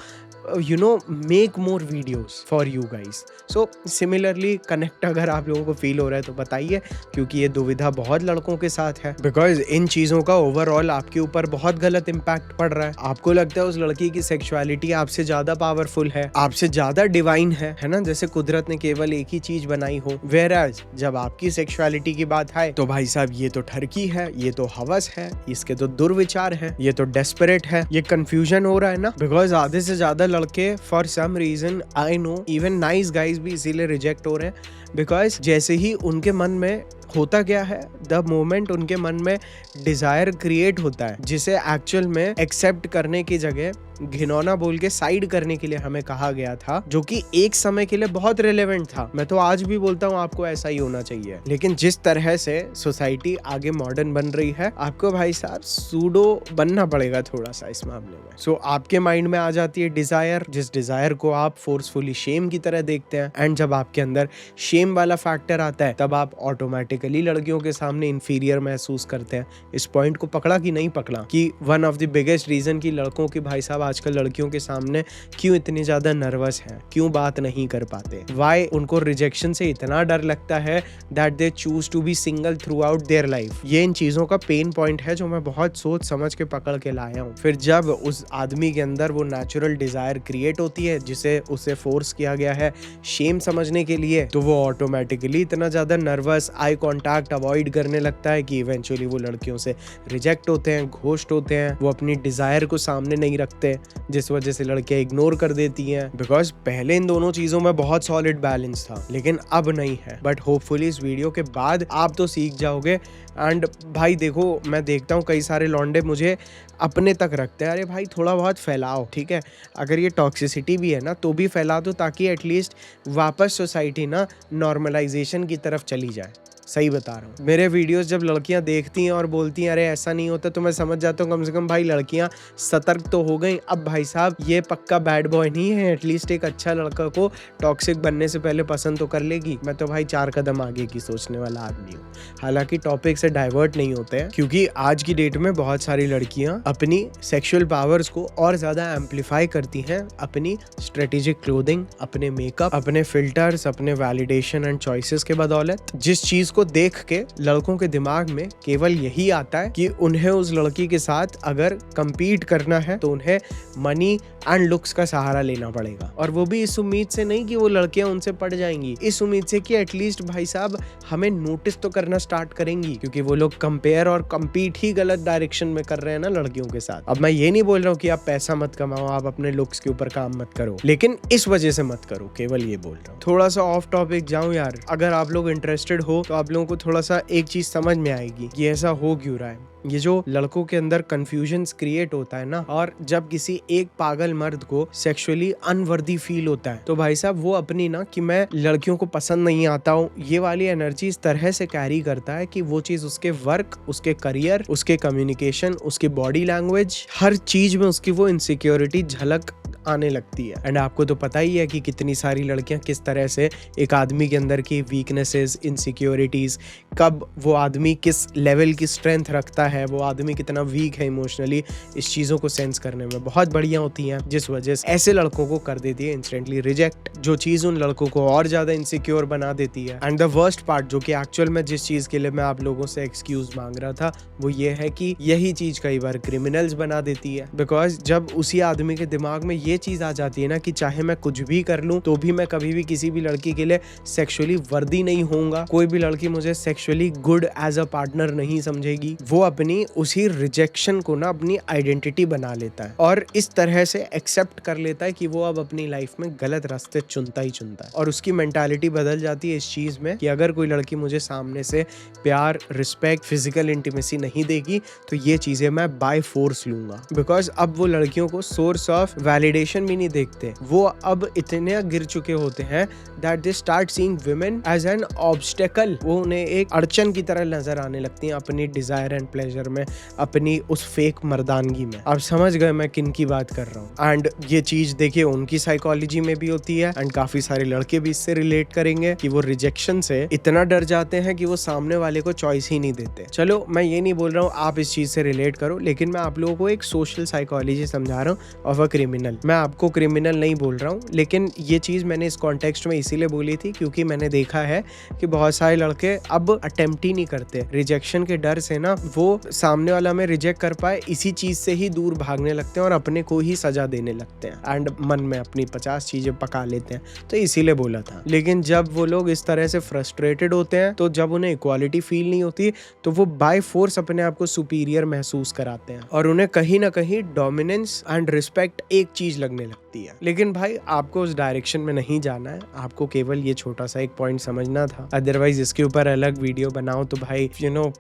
make more videos for you guys. So similarly connect अगर आप लोगों को फील हो रहा है तो बताइए, क्योंकि ये दुविधा बहुत लड़कों के साथ है। बिकॉज इन चीज़ों का ओवरऑल आपके ऊपर बहुत गलत इम्पैक्ट पड़ रहा है। आपको लगता है उस लड़की की सेक्सुअलिटी आपसे ज़्यादा पावरफुल है, आपसे ज़्यादा डिवाइन है ना, जैसे कुदरत ने केवल एक ही चीज़ बनाई हो। वेयरएज जब आपकी सेक्सुअलिटी की बात आए तो भाई साहब ये तो ठरकी है, ये तो हवस है, इसके तो दुर्विचार है, ये तो डेस्परेट है। ये कंफ्यूजन हो रहा है ना, बिकॉज आधे से ज़्यादा लड़के for some reason I know even nice guys भी इसीलिए रिजेक्ट हो रहे हैं। बिकॉज जैसे ही उनके मन में होता क्या है, द मोमेंट उनके मन में डिजायर क्रिएट होता है, जिसे एक्चुअल में एक्सेप्ट करने की जगह घिनौना बोल के साइड करने के लिए हमें कहा गया था, जो कि एक समय के लिए बहुत रिलेवेंट था। मैं तो आज भी बोलता हूँ आपको ऐसा ही होना चाहिए। लेकिन जिस तरह से सोसाइटी आगे मॉडर्न बन रही है, आपको भाई साहब सूडो बनना पड़ेगा थोड़ा सा इस मामले में। सो आपके माइंड में आ जाती है डिजायर, जिस डिजायर को आप फोर्सफुली शेम की तरह देखते हैं। एंड जब आपके अंदर शेम वाला फैक्टर आता है तब आप ऑटोमेटिकली लड़कियों के सामने इंफीरियर महसूस करते हैं। इस पॉइंट को पकड़ा कि नहीं पकड़ा कि one of the biggest reason की लड़कों की भाई साहब आजकल लड़कियों के सामने क्यों इतनी ज्यादा नर्वस हैं, क्यों बात नहीं कर पाते, वाई उनको रिजेक्शन से इतना डर लगता है that they choose to be single throughout their life. ये इन चीजों का पेन पॉइंट है जो मैं बहुत सोच समझ के पकड़ के लाया हूँ। फिर जब उस आदमी के अंदर वो नेचुरल डिजायर क्रिएट होती है जिसे उसे फोर्स किया गया है शेम समझने के लिए, तो वो ऑटोमेटिकली इतना ज्यादा नर्वस, आई कॉन्टैक्ट अवॉइड करने लगता है कि इवेंचुअली वो लड़कियों से रिजेक्ट होते हैं, घोस्ट होते हैं। वो अपनी डिजायर को सामने नहीं रखते, जिस वजह से लड़कियां इग्नोर कर देती हैं। बिकॉज पहले इन दोनों चीजों में बहुत सॉलिड बैलेंस था, लेकिन अब नहीं है। बट होपफुली इस वीडियो के बाद आप तो सीख जाओगे। एंड भाई देखो, मैं देखता हूँ कई सारे लौंडे मुझे अपने तक रखते हैं। अरे भाई थोड़ा बहुत फैलाओ, ठीक है, अगर ये टॉक्सिसिटी भी है ना तो भी फैला दो, ताकि एटलीस्ट वापस सोसाइटी ना नॉर्मलाइजेशन की तरफ चली जाए। सही बता रहा हूँ। मेरे वीडियोस जब लड़कियां देखती हैं और बोलती हैं अरे ऐसा नहीं होता, तो मैं समझ जाता हूँ कम से कम भाई लड़कियां सतर्क तो हो गई। अब भाई साहब ये पक्का बैड बॉय नहीं है, एटलीस्ट एक अच्छा लड़का को टॉक्सिक बनने से पहले पसंद तो कर लेगी। मैं तो भाई 4 कदम आगे की सोचने वाला आदमी हूँ। हालांकि टॉपिक से डाइवर्ट नहीं होते हैं, क्योंकि आज की डेट में बहुत सारी लड़कियां अपनी सेक्सुअल पावर्स को और ज्यादा एम्पलीफाई करती हैं अपनी स्ट्रेटेजिक क्लोथिंग, अपने मेकअप, अपने फिल्टर्स, अपने वैलिडेशन एंड चॉइसेस के बदौलत। जिस चीज को देख के लड़कों के दिमाग में केवल यही आता है कि उन्हें उस लड़की के साथ अगर compete करना है तो उन्हें मनी एंड लुक्स का सहारा लेना पड़ेगा। और वो भी इस उम्मीद से नहीं कि वो लड़कियां उनसे पड़ जाएंगी, इस उम्मीद से कि एटलीस्ट भाई साहब हमें नोटिस तो करना स्टार्ट करेंगी, क्योंकि वो लोग कंपेयर और कम्पीट ही गलत डायरेक्शन में कर रहे हैं ना लड़कियों के साथ। अब मैं ये नहीं बोल रहा हूँ कि आप पैसा मत कमाओ, आप अपने लुक्स के ऊपर काम मत करो, लेकिन इस वजह से मत करो, केवल ये बोल रहा हूँ। थोड़ा सा ऑफ टॉपिक जाऊं यार, अगर आप लोग इंटरेस्टेड हो तो आप लोगों को थोड़ा सा एक चीज समझ में आएगी कि ऐसा हो क्यों रहा है। ये जो लड़कों के अंदर कंफ्यूजन क्रिएट होता है ना, और जब किसी एक पागल मर्द को सेक्सुअली अनवर्दी फील होता है तो भाई साहब वो अपनी ना कि मैं लड़कियों को पसंद नहीं आता हूँ, ये वाली एनर्जी इस तरह से कैरी करता है कि वो चीज उसके वर्क, उसके करियर, उसके कम्युनिकेशन, उसकी बॉडी लैंग्वेज, हर चीज में उसकी वो इनसिक्योरिटी झलक आने लगती है। एंड आपको तो पता ही है कि कितनी सारी लड़कियां किस तरह से एक आदमी के अंदर की वीकनेसेस, इनसिक्योरिटीज, कब वो आदमी किस लेवल की स्ट्रेंथ रखता है, वो आदमी कितना वीक है इमोशनली, इस चीजों को सेंस करने में बहुत बढ़िया होती हैं, जिस वजह से ऐसे लड़कों को कर देती है इंस्टेंटली रिजेक्ट, जो चीज उन लड़कों को और ज्यादा इनसिक्योर बना देती है। एंड द वर्स्ट पार्ट, जो कि एक्चुअल में जिस चीज के लिए मैं आप लोगों से एक्सक्यूज मांग रहा था, वो ये है कि यही चीज कई बार क्रिमिनल्स बना देती है। बिकॉज जब उसी आदमी के दिमाग में ये चीज आ जाती है ना कि चाहे मैं कुछ भी कर लूं तो भी मैं कभी भी किसी भी लड़की के लिए सेक्सुअली वर्दी नहीं होऊंगा, कोई भी लड़की मुझे sexually good as a partner नहीं समझेगी, वो अपनी उसी रिजेक्शन को ना अपनी आइडेंटिटी बना लेता है और इस तरह से एक्सेप्ट कर लेता है कि वो अब अपनी लाइफ में गलत रास्ते चुनता ही चुनता है। और उसकी मेंटालिटी बदल जाती है इस चीज में कि अगर कोई लड़की मुझे सामने से प्यार, रिस्पेक्ट, फिजिकल इंटीमेसी नहीं देगी तो ये चीजें मैं बाय फोर्स लूंगा। बिकॉज अब वो लड़कियों को सोर्स ऑफ वैलिडेशन वैलिडेशन भी नहीं देखते, वो अब इतने गिर चुके होते हैं that they start seeing women as an obstacle. वो उन्हें एक अड़चन की तरह नजर आने लगती हैं अपनी डिजायर एंड प्लेजर में, अपनी उस फेक मर्दानगी में। आप समझ गए मैं किन की बात कर रहा हूँ। एंड ये चीज देखिए उनकी साइकोलॉजी में भी होती है एंड काफी सारे लड़के भी इससे रिलेट करेंगे कि वो रिजेक्शन से इतना डर जाते हैं कि वो सामने वाले को चॉइस ही नहीं देते। चलो मैं ये नहीं बोल रहा हूँ आप इस चीज से रिलेट करो, लेकिन मैं आप लोगों को एक सोशल साइकोलॉजी समझा रहा हूँ ऑफ अ क्रिमिनल। मैं आपको क्रिमिनल नहीं बोल रहा हूँ, लेकिन ये चीज मैंने इस कॉन्टेक्स्ट में इसीलिए बोली थी क्योंकि मैंने देखा है कि बहुत सारे लड़के अब अटेम्प्ट ही नहीं करते रिजेक्शन के डर से ना, वो सामने वाला में रिजेक्ट कर पाए इसी चीज से ही दूर भागने लगते हैं और अपने को ही सजा देने लगते हैं एंड मन में अपनी 50 चीजें पका लेते हैं। तो इसीलिए बोला था। लेकिन जब वो लोग इस तरह से फ्रस्ट्रेटेड होते हैं, तो जब उन्हें इक्वालिटी फील नहीं होती, तो वो बाय फोर्स अपने आप को सुपीरियर महसूस कराते हैं और उन्हें कहीं ना कहीं डोमिनेंस एंड रिस्पेक्ट एक चीज लगने लगती है। लेकिन भाई आपको उस डायरेक्शन में नहीं जाना है, आपको केवल ये छोटा सा एक पॉइंट समझना था। अदरवाइज इसके ऊपर अलग वीडियो बनाओ तो भाई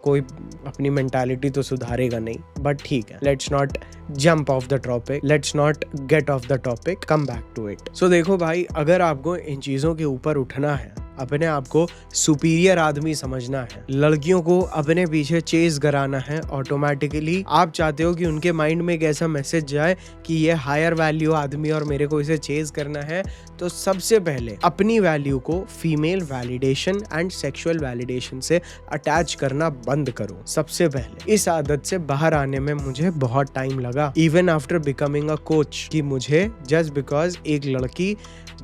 कोई अपनी मेंटालिटी तो सुधारेगा नहीं। बट ठीक है, let's not jump off the topic, let's not get off the topic, come back to it. So देखो भाई, अगर आपको इन चीजों के ऊपर उठना है, अपने आप को सुपीरियर आदमी समझना है, लड़कियों को अपने पीछे चेज कराना है, ऑटोमेटिकली आप चाहते हो कि उनके माइंड में एक ऐसा मैसेज जाए कि ये हायर वैल्यू आदमी और मेरे को इसे चेज करना है, तो सबसे पहले अपनी वैल्यू को female validation and sexual validation से अटैच करना बंद करो। सबसे पहले इस आदत से बाहर आने में मुझे बहुत टाइम लगा, even after becoming a coach, कि मुझे जस्ट बिकॉज एक लड़की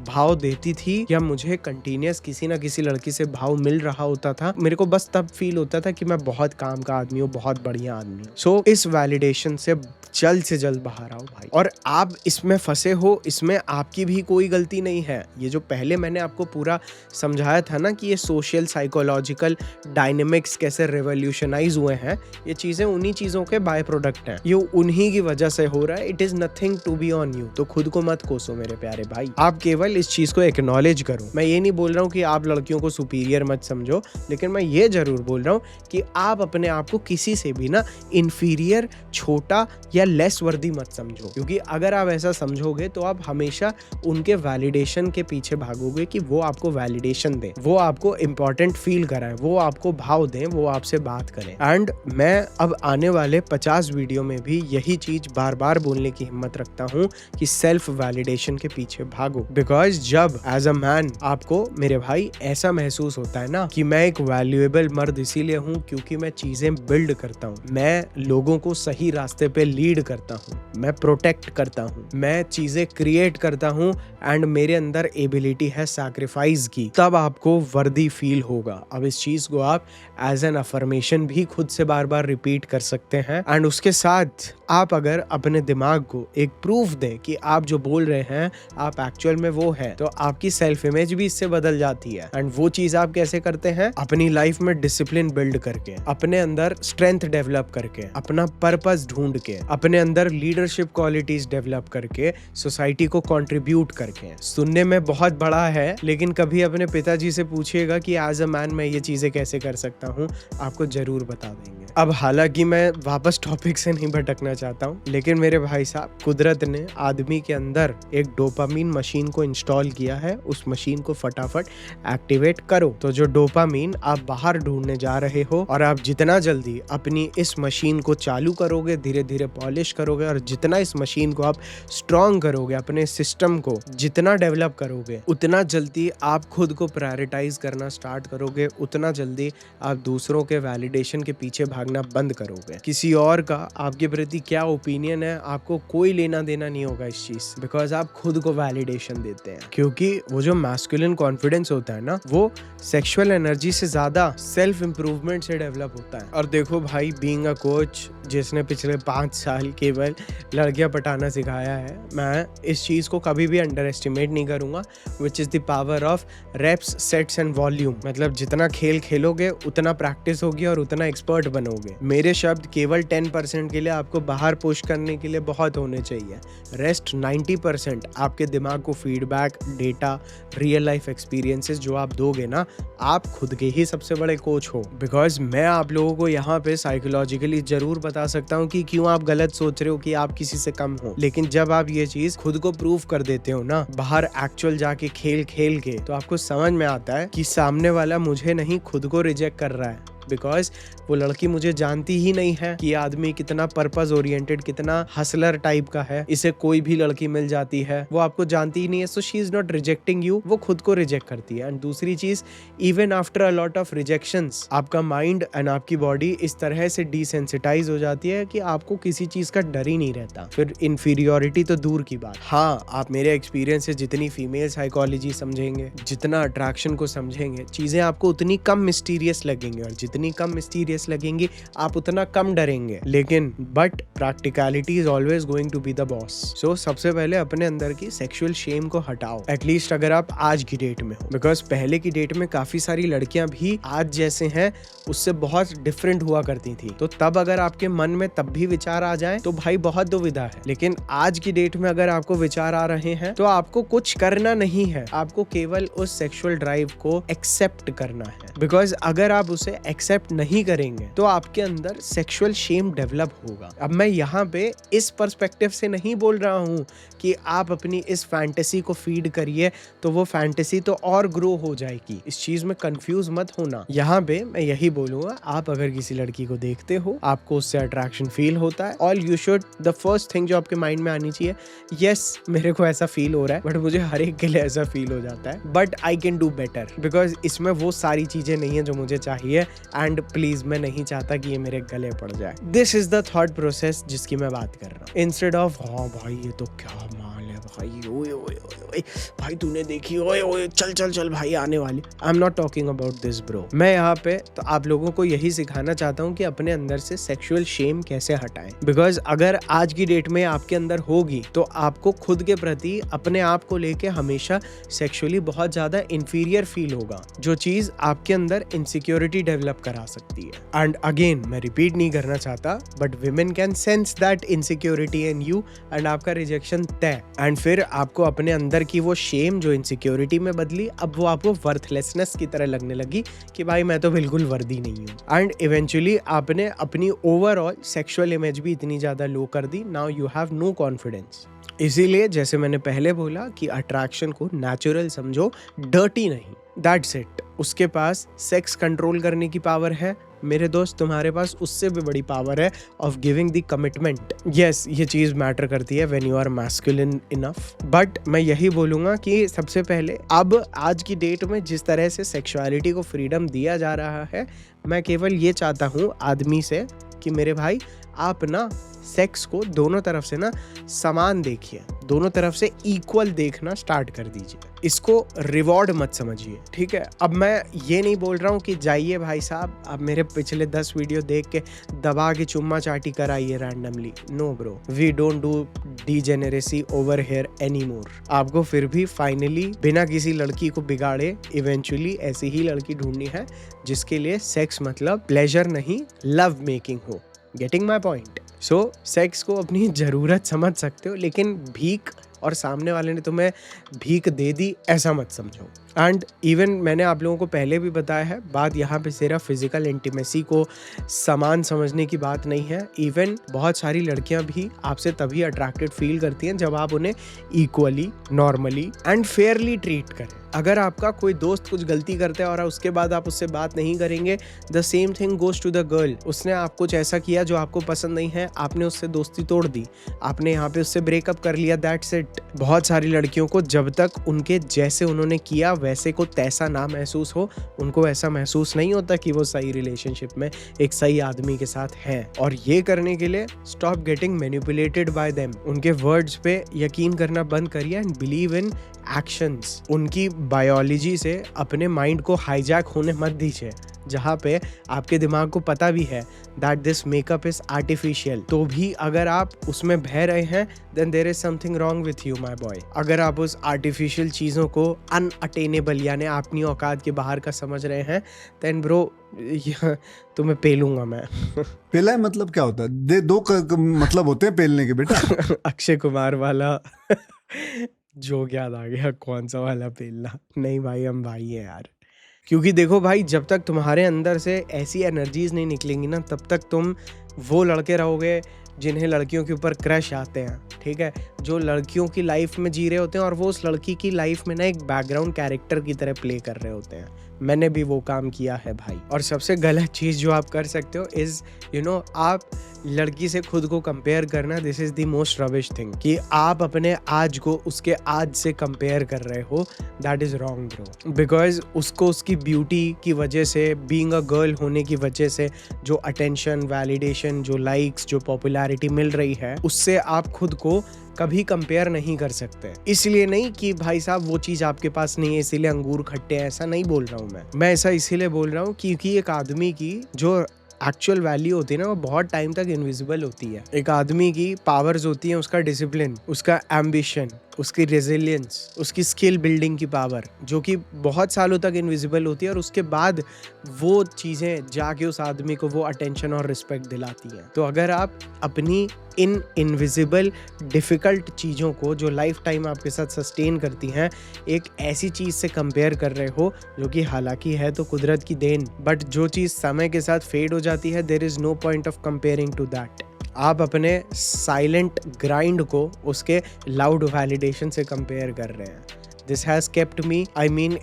भाव देती थी या मुझे कंटिन्यूस किसी ना किसी लड़की से भाव मिल रहा होता था, मेरे को बस तब फील होता था कि मैं बहुत काम का आदमी हूँ, बहुत बढ़िया आदमी हूँ। सो इस वैलिडेशन से जल्द बाहर आओ भाई। और आप इसमें फंसे हो, इसमें आपकी भी कोई गलती नहीं है। ये जो पहले मैंने आपको पूरा समझाया था ना कि ये सोशल साइकोलॉजिकल डायनेमिक्स कैसे रिवोल्यूशनाइज हुए हैं, ये चीजें उन्हीं चीजों के बाय प्रोडक्ट हैं, ये उन्हीं की वजह से हो रहा है। It is nothing to be on you. तो खुद को मत कोसो मेरे प्यारे भाई, आप केवल इस चीज को एक्नॉलेज करो। मैं ये नहीं बोल रहा हूँ कि आप लड़कियों को सुपीरियर मत समझो, लेकिन मैं ये जरूर बोल रहा हूँ कि आप अपने आप को किसी से भी ना इन्फीरियर, छोटा या लेस वर्दी मत समझो, क्योंकि अगर आप ऐसा समझोगे तो आप हमेशा उनके वैलिडेशन के पीछे भागोगे कि वो आपको वैलिडेशन दें, वो आपको इंपॉर्टेंट फील कराएं, वो आपको भाव दें, वो आपसे बात करें। एंड मैं अब आने वाले 50 वीडियो में भी यही चीज बार बार बोलने की हिम्मत रखता हूँ कि सेल्फ वैलिडेशन के पीछे भागो। बिकॉज जब एज अ मैन आपको मेरे भाई ऐसा महसूस होता है ना कि मैं एक वैल्यूएबल मर्द इसीलिए हूँ क्योंकि मैं चीजें बिल्ड करता हूँ, मैं लोगों को सही रास्ते पे लीड करता हूँ, मैं प्रोटेक्ट करता हूँ, मैं चीजें क्रिएट करता हूँ एंड मेरे अंदर एबिलिटी है सैक्रिफाइस की, तब आपको वर्दी फील होगा। अब इस चीज को आप एज एन अफर्मेशन भी खुद से बार बार रिपीट कर सकते हैं एंड उसके साथ आप अगर अपने दिमाग को एक प्रूफ दें कि आप जो बोल रहे हैं आप एक्चुअल में वो है, तो आपकी सेल्फ इमेज भी इससे बदल जाती है। एंड वो चीज आप कैसे करते हैं? अपनी लाइफ में डिसिप्लिन बिल्ड करके, अपने अंदर स्ट्रेंथ डेवलप करके, अपना पर्पस ढूंढ के, अपने अंदर लीडरशिप क्वालिटीज डेवलप करके, सोसाइटी को कंट्रीब्यूट करके। सुनने में बहुत बड़ा है, लेकिन कभी अपने पिताजी से पूछिएगा कि एज अ मैन मैं ये चीजें कैसे कर सकता हूँ, आपको जरूर बता देंगे। अब हालांकि मैं वापस टॉपिक से नहीं भटकना चाहता हूँ, लेकिन मेरे भाई साहब, कुदरत ने आदमी के अंदर एक डोपामीन मशीन को इंस्टॉल किया है, उस मशीन को फटाफट एक्टिवेट करो। तो जो डोपामीन आप बाहर ढूंढने जा रहे हो, और आप जितना जल्दी अपनी इस मशीन को चालू करोगे, धीरे धीरे पॉलिश करोगे, और जितना इस मशीन को आप स्ट्रॉन्ग करोगे, अपने सिस्टम को जितना डेवलप करोगे, उतना जल्दी आप खुद को प्रायोरिटाइज करना स्टार्ट करोगे, उतना जल्दी आप दूसरों के वैलिडेशन के पीछे भागना बंद करोगे। किसी और का आपके प्रति क्या ओपिनियन है, आपको कोई लेना देना नहीं होगा इस चीज, बिकॉज आप खुद को वैलिडेशन देते हैं। क्योंकि वो जो मैस्कुलिन कॉन्फिडेंस होता है ना, वो सेक्सुअल एनर्जी से ज्यादा सेल्फ इंप्रूवमेंट से डेवलप होता है। और देखो भाई, बीइंग अ कोच जिसने पिछले 5 साल केवल लड़कियां पटाना सिखाया है, मैं इस चीज को कभी भी अंडर एस्टिमेट नहीं करूंगा, which is the power of reps, sets and volume. मतलब जितना खेल खेलोगे उतना प्रैक्टिस होगी और उतना एक्सपर्ट बनोगे। मेरे शब्द केवल 10% के लिए आपको बाहर पुश करने के लिए बहुत होने चाहिए, रेस्ट 90% आपके दिमाग को feedback, data, real life experiences जो आप दोगे ना, आप खुद के ही सबसे बड़े कोच हो। बिकॉज मैं आप लोगों को यहाँ पे साइकोलॉजिकली जरूर बता सकता हूँ कि क्यों आप गलत सोच रहे हो कि आप किसी से कम हो, लेकिन जब आप ये चीज खुद को प्रूव कर देते हो ना बाहर एक्चुअल जाके खेल खेल के, तो आपको समझ में आता है कि सामने वाला मुझे नहीं खुद को रिजेक्ट कर रहा है। बिकॉज वो लड़की मुझे जानती ही नहीं है कि आदमी कितना पर्पस ओरिएंटेड, कितना हसलर टाइप का है, इसे कोई भी लड़की मिल जाती है, वो आपको जानती ही नहीं है। So she is not rejecting you, वो खुद को रिजेक्ट करती है। एंड दूसरी चीज, even after a lot of rejections आपका माइंड एंड आपकी बॉडी इस तरह से डिसेंसिटाइज हो जाती है कि आपको किसी चीज का डर ही नहीं रहता। फिर इंफीरियोरिटी तो दूर की बात। हाँ, आप मेरे एक्सपीरियंस से जितनी फीमेल साइकोलॉजी समझेंगे, जितना अट्रैक्शन को समझेंगे, चीजें आपको उतनी कम मिस्टीरियस लगेंगे, और जितनी कम मिस्टीरियस लगेंगी आप उतना कम डरेंगे। लेकिन but practicality is always going to be the boss. So सबसे पहले अपने अंदर की सेक्सुअल शेम को हटाओ, एटलीस्ट अगर आप आज की डेट में हो। बिकॉज पहले की डेट में काफी सारी लड़कियां भी आज जैसे हैं उससे बहुत डिफरेंट हुआ करती थी, तो तब अगर आपके मन में तब भी विचार आ जाए तो भाई बहुत दुविधा है। लेकिन आज की डेट में अगर आपको विचार आ रहे हैं तो आपको कुछ करना नहीं है, आपको केवल उस सेक्सुअल ड्राइव को एक्सेप्ट करना है। बिकॉज अगर आप उसे एक्सेप्ट नहीं करेंगे तो आपके अंदर सेक्सुअल शेम डेवलप होगा। अब मैं यहाँ पे इस पर्सपेक्टिव से नहीं बोल रहा हूँ कि आप अपनी इस फैंटेसी को फीड करिए तो वो फैंटेसी तो और ग्रो हो जाएगी, इस चीज में कंफ्यूज मत होना। यहाँ पे मैं यही बोलूंगा, आप अगर किसी लड़की को देखते हो, आपको उससे अट्रैक्शन फील होता है, all you should, the first thing जो आपके माइंड में आनी चाहिए, यस मेरे को ऐसा फील हो रहा है, बट मुझे हर एक के लिए ऐसा फील हो जाता है, but I can do better, because इसमें वो सारी चीजें नहीं है जो मुझे चाहिए, एंड प्लीज मैं नहीं चाहता कि ये मेरे गले पड़ जाए। This is the thought process जिसकी मैं बात कर रहा हूँ, इंस्टेड ऑफ हाँ भाई ये तो क्या माल है भाई, ओए ओए ओए भाई तूने देखी, ओए ओए चल चल चल भाई आने वाली। I am not talking about this bro. मैं यहाँ पे तो आप लोगों को यही सिखाना चाहता हूँ कि अपने अंदर से सेक्सुअल शेम कैसे हटाएं। बिकॉज अगर आज की डेट में आपके अंदर होगी तो आपको खुद के प्रति अपने आप को लेके हमेशा सेक्सुअली बहुत ज्यादा इंफीरियर फील होगा, जो चीज आपके अंदर इनसिक्योरिटी डेवलप करा सकती है। एंड अगेन मैं रिपीट नहीं करना चाहता, but women can sense that insecurity in you and आपका रिजेक्शन तय। एंड फिर आपको अपने अंदर की वो शेम जो इनसिक्योरिटी में बदली, अब वो आपको वर्थलेसनेस की तरह लगने लगी कि भाई मैं तो बिल्कुल वर्दी नहीं हूँ। एंड इवेंचुअली आपने अपनी ओवरऑल सेक्सुअल इमेज भी इतनी ज्यादा लो कर दी, now you have no confidence. इसीलिए जैसे मैंने पहले बोला कि अट्रैक्शन को नेचुरल समझो, डर्टी नहीं, दैट्स इट। उसके पास सेक्स कंट्रोल करने की पावर है, मेरे दोस्त तुम्हारे पास उससे भी बड़ी पावर है of giving the commitment. Yes, ये चीज मैटर करती है when you are masculine enough. But मैं यही बोलूंगा कि सबसे पहले अब आज की डेट में जिस तरह से सेक्सुअलिटी को फ्रीडम दिया जा रहा है, मैं केवल ये चाहता हूँ आदमी से कि मेरे भाई आप ना सेक्स को दोनों तरफ से ना समान देखिए, दोनों तरफ से इक्वल देखना स्टार्ट कर दीजिए, इसको रिवॉर्ड मत समझिए, ठीक है। अब मैं ये नहीं बोल रहा हूँ कि जाइए भाई साहब अब मेरे पिछले 10 वीडियो देख के दबा के चुम्मा चाटी कराइए randomly, no bro, we don't do degeneracy over here any more. आपको फिर भी फाइनली बिना किसी लड़की को बिगाड़े इवेंचुअली ऐसी ही लड़की ढूंढनी है जिसके लिए सेक्स मतलब प्लेजर नहीं लव मेकिंग हो। Getting my point? So sex को अपनी ज़रूरत समझ सकते हो, लेकिन भीख और सामने वाले ने तुम्हें भीख दे दी ऐसा मत समझो। एंड इवन मैंने आप लोगों को पहले भी बताया है, बात यहाँ पे सिर्फ फिजिकल इंटीमेसी को समान समझने की बात नहीं है। इवन बहुत सारी लड़कियां भी आपसे तभी अट्रैक्टेड फील करती हैं जब आप उन्हें equally, normally and Fairlie treat करें। अगर आपका कोई दोस्त कुछ गलती करता है और उसके बाद आप उससे बात नहीं करेंगे, the same thing goes to the girl. उसने आप कुछ ऐसा किया जो आपको पसंद नहीं है, आपने उससे दोस्ती तोड़ दी, आपने यहाँ पे उससे ब्रेकअप कर लिया, दैट्स इट। बहुत सारी लड़कियों को जब तक उनके जैसे उन्होंने किया वैसे को तैसा ना महसूस हो, उनको ऐसा महसूस नहीं होता कि वो सही रिलेशनशिप में एक सही आदमी के साथ हैं। और ये करने के लिए stop getting manipulated bye them. उनके वर्ड्स पे यकीन करना बंद करिए एंड बिलीव इन एक्शंस। उनकी बायोलॉजी से अपने माइंड को हाईजैक होने मत दीजिए, जहाँ पे आपके दिमाग को पता भी है that this makeup is artificial, तो भी अगर आप उसमें बह रहे हैं then there is something wrong with you my boy. अगर आप उस आर्टिफिशियल चीज़ों को अनअटेनेबल यानी अपनी औकात के बाहर का समझ रहे हैं, देन ब्रो तुम्हें पेलूंगा मैं। पेला है मतलब क्या होता है? दो मतलब होते हैं पेलने के बेटा। अक्षय कुमार वाला जोक याद आ गया, कौन सा वाला पेलना? नहीं भाई, हम भाई हैं यार। क्योंकि देखो भाई, जब तक तुम्हारे अंदर से ऐसी एनर्जीज नहीं निकलेंगी ना, तब तक तुम वो लड़के रहोगे जिन्हें लड़कियों के ऊपर क्रश आते हैं, ठीक है, जो लड़कियों की लाइफ में जी रहे होते हैं और वो उस लड़की की लाइफ में ना एक बैकग्राउंड कैरेक्टर की तरह प्ले कर रहे होते हैं। मैंने भी वो काम किया है भाई। और सबसे गलत चीज़ जो आप कर सकते हो इज़ आप लड़की से खुद को कंपेयर करना। This is the most rubbish thing कि आप अपने आज को उसके आज से कंपेयर कर रहे हो। That is wrong bro, because उसको उसकी ब्यूटी की वजह से, बीइंग अ गर्ल होने की वजह से जो अटेंशन, वैलिडेशन, जो लाइक्स, जो पॉपुलैरिटी मिल रही है, उससे आप खुद को कभी कंपेयर नहीं कर सकते। इसलिए नहीं कि भाई साहब वो चीज़ आपके पास नहीं है इसीलिए अंगूर खट्टे हैं, ऐसा नहीं बोल रहा हूँ मैं ऐसा इसीलिए बोल रहा हूँ क्योंकि एक आदमी की जो एक्चुअल वैल्यू होती है ना, वो बहुत टाइम तक इनविजिबल होती है। एक आदमी की पावर्स होती है उसका डिसिप्लिन, उसका एम्बिशन, उसकी रेजिलियंस, उसकी स्किल बिल्डिंग की पावर, जो कि बहुत सालों तक इनविजिबल होती है और उसके बाद वो चीज़ें जाके उस आदमी को वो अटेंशन और रिस्पेक्ट दिलाती हैं। तो अगर आप अपनी इन इनविजिबल डिफ़िकल्ट चीज़ों को जो लाइफ टाइम आपके साथ सस्टेन करती हैं, एक ऐसी चीज़ से कंपेयर कर रहे हो जो कि हालांकि है तो कुदरत की देन, बट जो चीज़ समय के साथ फेड हो जाती है, there is no point of comparing to that. आप अपने साइलेंट ग्राइंड को उसके लाउड वैलिडेशन से कंपेयर कर रहे हैं। दिस हैज़ केप्ट मी,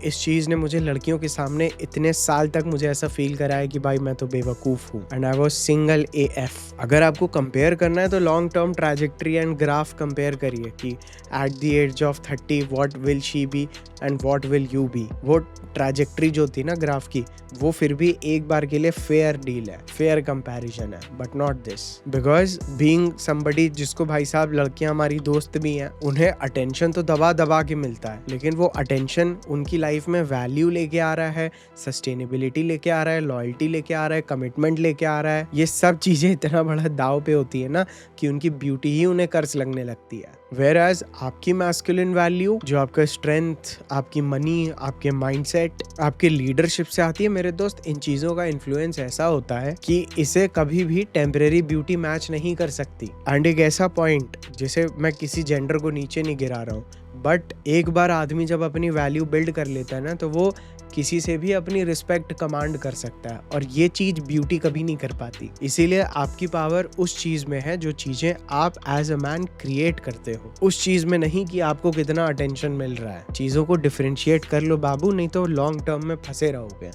इस चीज़ ने मुझे लड़कियों के सामने इतने साल तक मुझे ऐसा फील कराया कि भाई मैं तो बेवकूफ़ हूँ and I was single AF। अगर आपको कंपेयर करना है तो long term trajectory and graph compare करिए कि at the age of 30 what will she be and what will you be. वो ट्रैजेक्टरी जो थी ना ग्राफ की, वो फिर भी एक बार के लिए फेयर डील है, फेयर कंपैरिजन है, but not this. Because being somebody जिसको भाई साहब लड़कियां हमारी दोस्त भी हैं, उन्हें अटेंशन तो दबा दबा के मिलता है, लेकिन वो अटेंशन उनकी लाइफ में वैल्यू लेके आ रहा है, सस्टेनेबिलिटी लेके आ रहा है, लॉयल्टी लेके आ रहा है, कमिटमेंट लेके आ रहा है। ये सब चीज़ें इतना बड़ा दाव पे होती है ना कि उनकी ब्यूटी ही उन्हें कर्ज लगने लगती है। वेयर एज आपकी मैस्कुलिन वैल्यू, जो आपका स्ट्रेंथ, आपकी मनी, आपके माइंडसेट, आपके लीडरशिप से आती है मेरे दोस्त, इन चीज़ों का इन्फ्लुएंस ऐसा होता है कि इसे कभी भी टेम्परेरी ब्यूटी मैच नहीं कर सकती। एंड एक ऐसा पॉइंट, जिसे मैं किसी जेंडर को नीचे नहीं गिरा रहा हूँ, बट एक बार आदमी जब अपनी वैल्यू बिल्ड कर लेता है ना, तो वो किसी से भी अपनी रिस्पेक्ट कमांड कर सकता है, और ये चीज़ ब्यूटी कभी नहीं कर पाती। इसीलिए आपकी पावर उस चीज़ में है जो चीज़ें आप एज अ मैन क्रिएट करते हो, उस चीज़ में नहीं कि आपको कितना अटेंशन मिल रहा है। चीज़ों को डिफरेंशिएट कर लो बाबू, नहीं तो लॉन्ग टर्म में फंसे रहोगे।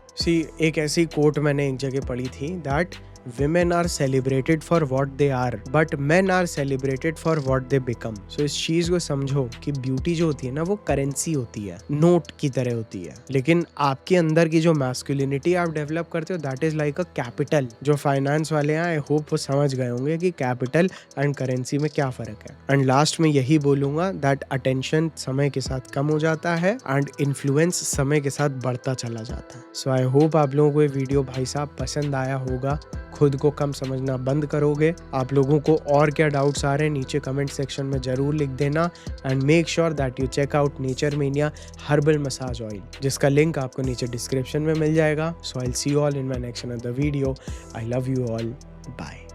एक ऐसी कोट मैंने एक जगह पढ़ी थी, that women are celebrated for what they are, but men are celebrated for what they become. So इस चीज को समझो कि ब्यूटी जो होती है ना, वो करेंसी होती है, नोट की तरह होती है, लेकिन आपके अंदर की जो मैस्कुलिनिटी आप डेवलप करते हो, that is like a capital. जो फाइनेंस वाले हैं, आई होप वो समझ गए होंगे कि कैपिटल एंड करेंसी में क्या फर्क है। एंड लास्ट में यही बोलूंगा, दैट अटेंशन समय के साथ कम हो जाता है एंड इन्फ्लुएंस समय के साथ बढ़ता चला जाता है। सो आई होप आप लोगों को ये वीडियो भाई साहब पसंद आया होगा, खुद को कम समझना बंद करोगे। आप लोगों को और क्या डाउट्स आ रहे हैं नीचे कमेंट सेक्शन में जरूर लिख देना, and make sure that you check out Naturemania herbal massage oil, जिसका लिंक आपको नीचे डिस्क्रिप्शन में मिल जाएगा। So I will see you all in my next another video. I love you all, bye.